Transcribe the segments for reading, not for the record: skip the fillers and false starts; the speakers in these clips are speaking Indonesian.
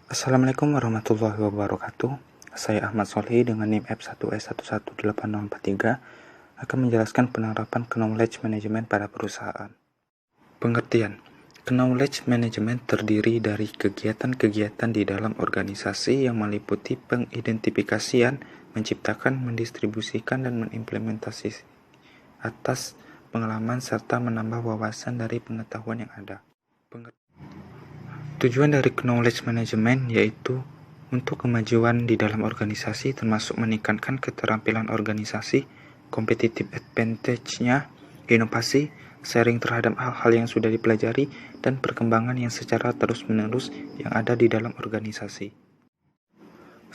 Assalamualaikum warahmatullahi wabarakatuh. Saya Ahmad Solhi dengan NIM F1S118043 akan menjelaskan penerapan Knowledge Management pada perusahaan. Pengertian: Knowledge Management terdiri dari kegiatan-kegiatan di dalam organisasi yang meliputi pengidentifikasian, menciptakan, mendistribusikan, dan mengimplementasi atas pengalaman serta menambah wawasan dari pengetahuan yang ada. Tujuan dari knowledge management yaitu untuk kemajuan di dalam organisasi, termasuk meningkatkan keterampilan organisasi, competitive advantage-nya, inovasi, sharing terhadap hal-hal yang sudah dipelajari, dan perkembangan yang secara terus-menerus yang ada di dalam organisasi.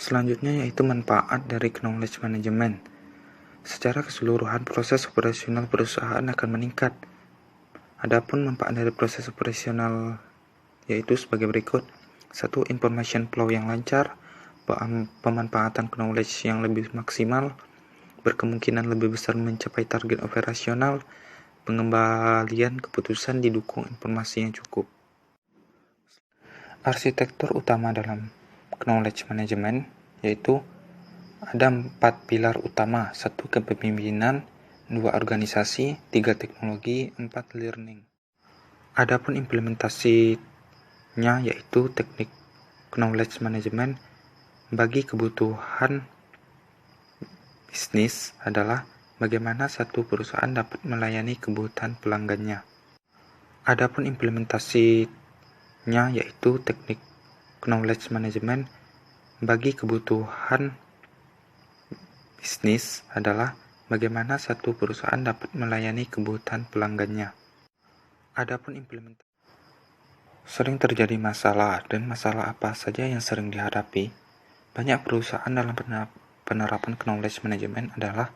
Selanjutnya yaitu manfaat dari knowledge management. Secara keseluruhan, proses operasional perusahaan akan meningkat. Adapun manfaat dari proses operasional yaitu sebagai berikut. 1. Information flow yang lancar, pemanfaatan knowledge yang lebih maksimal, berkemungkinan lebih besar mencapai target operasional, pengembalian keputusan didukung informasi yang cukup. Arsitektur utama dalam knowledge management yaitu ada 4 pilar utama. 1. Kepemimpinan, 2. Organisasi, 3. Teknologi, 4. Learning. Adapun implementasi yaitu teknik knowledge management bagi kebutuhan bisnis adalah bagaimana satu perusahaan dapat melayani kebutuhan pelanggannya. Adapun implementasinya yaitu teknik knowledge management bagi kebutuhan bisnis adalah bagaimana satu perusahaan dapat melayani kebutuhan pelanggannya. Adapun implementasi sering terjadi masalah, dan masalah apa saja yang sering dihadapi. Banyak perusahaan dalam penerapan knowledge management adalah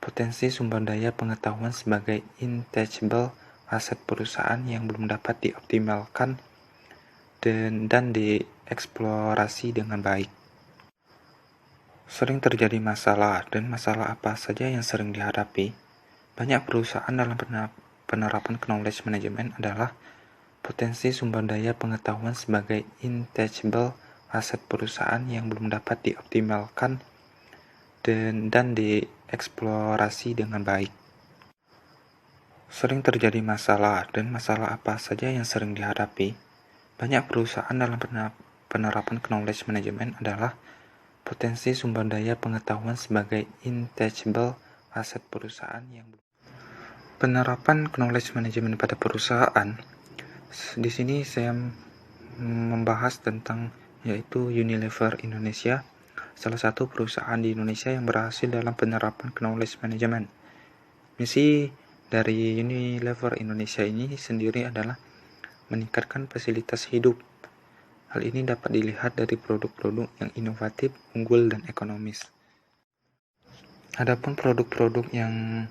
potensi sumber daya pengetahuan sebagai intangible aset perusahaan yang belum dapat dioptimalkan dan dieksplorasi dengan baik. Sering terjadi masalah, dan masalah apa saja yang sering dihadapi. Banyak perusahaan dalam penerapan knowledge management adalah potensi sumber daya pengetahuan sebagai intangible aset perusahaan yang belum dapat dioptimalkan dan dieksplorasi dengan baik. Sering terjadi masalah, dan masalah apa saja yang sering dihadapi. Banyak perusahaan dalam penerapan knowledge management adalah potensi sumber daya pengetahuan sebagai intangible aset perusahaan yang penerapan knowledge management pada perusahaan. Di sini saya membahas tentang yaitu Unilever Indonesia, salah satu perusahaan di Indonesia yang berhasil dalam penerapan knowledge management. Misi dari Unilever Indonesia ini sendiri adalah meningkatkan fasilitas hidup. Hal ini dapat dilihat dari produk-produk yang inovatif, unggul, dan ekonomis. Adapun produk-produk yang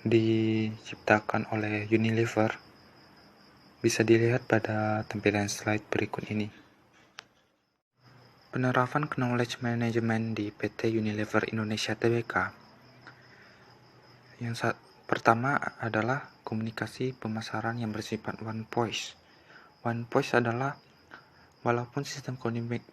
diciptakan oleh Unilever bisa dilihat pada tampilan slide berikut ini. Penerapan knowledge management di PT Unilever Indonesia Tbk. Yang pertama adalah komunikasi pemasaran yang bersifat one voice. One voice adalah walaupun sistem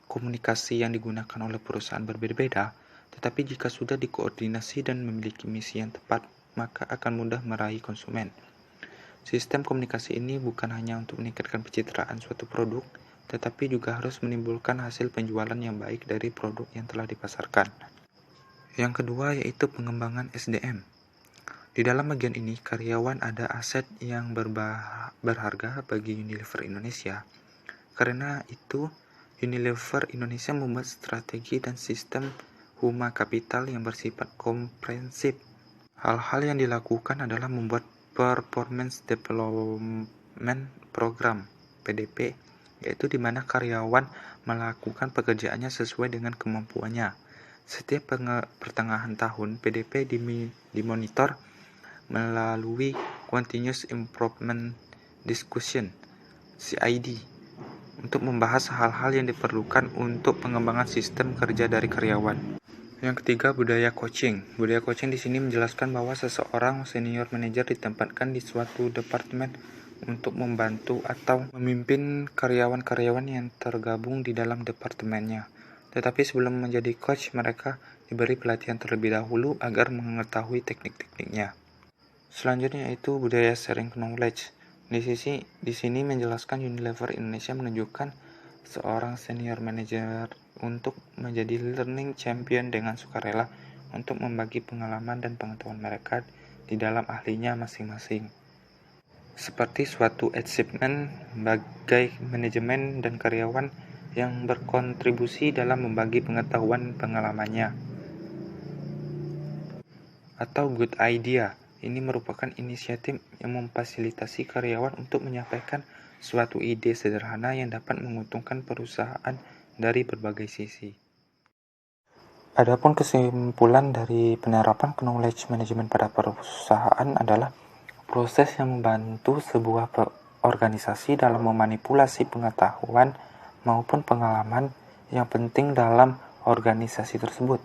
komunikasi yang digunakan oleh perusahaan berbeda-beda, tetapi jika sudah dikoordinasi dan memiliki misi yang tepat, maka akan mudah meraih konsumen. Sistem komunikasi ini bukan hanya untuk meningkatkan pencitraan suatu produk, tetapi juga harus menimbulkan hasil penjualan yang baik dari produk yang telah dipasarkan. Yang kedua yaitu pengembangan SDM. Di dalam bagian ini, karyawan ada aset yang berharga bagi Unilever Indonesia. Karena itu, Unilever Indonesia membuat strategi dan sistem human capital yang bersifat komprehensif. Hal-hal yang dilakukan adalah membuat Performance Development Program (PDP), yaitu di mana karyawan melakukan pekerjaannya sesuai dengan kemampuannya. Setiap pertengahan tahun, PDP dimonitor melalui Continuous Improvement Discussion (CID) untuk membahas hal-hal yang diperlukan untuk pengembangan sistem kerja dari karyawan. Yang ketiga, budaya coaching. Budaya coaching di sini menjelaskan bahwa seseorang senior manajer ditempatkan di suatu departemen untuk membantu atau memimpin karyawan-karyawan yang tergabung di dalam departemennya. Tetapi sebelum menjadi coach, mereka diberi pelatihan terlebih dahulu agar mengetahui teknik-tekniknya. Selanjutnya yaitu budaya sharing knowledge. Di sini menjelaskan Unilever Indonesia menunjukkan seorang senior manager untuk menjadi learning champion dengan sukarela untuk membagi pengalaman dan pengetahuan mereka di dalam ahlinya masing-masing. Seperti suatu achievement bagai manajemen dan karyawan yang berkontribusi dalam membagi pengetahuan pengalamannya. Atau good idea. Ini merupakan inisiatif yang memfasilitasi karyawan untuk menyampaikan suatu ide sederhana yang dapat menguntungkan perusahaan dari berbagai sisi. Adapun kesimpulan dari penerapan knowledge management pada perusahaan adalah proses yang membantu sebuah organisasi dalam memanipulasi pengetahuan maupun pengalaman yang penting dalam organisasi tersebut,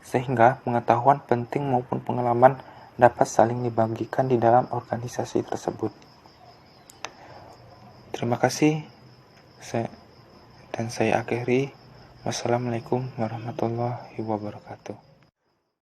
sehingga pengetahuan penting maupun pengalaman dapat saling dibagikan di dalam organisasi tersebut. Terima kasih, dan saya akhiri. Wassalamualaikum warahmatullahi wabarakatuh.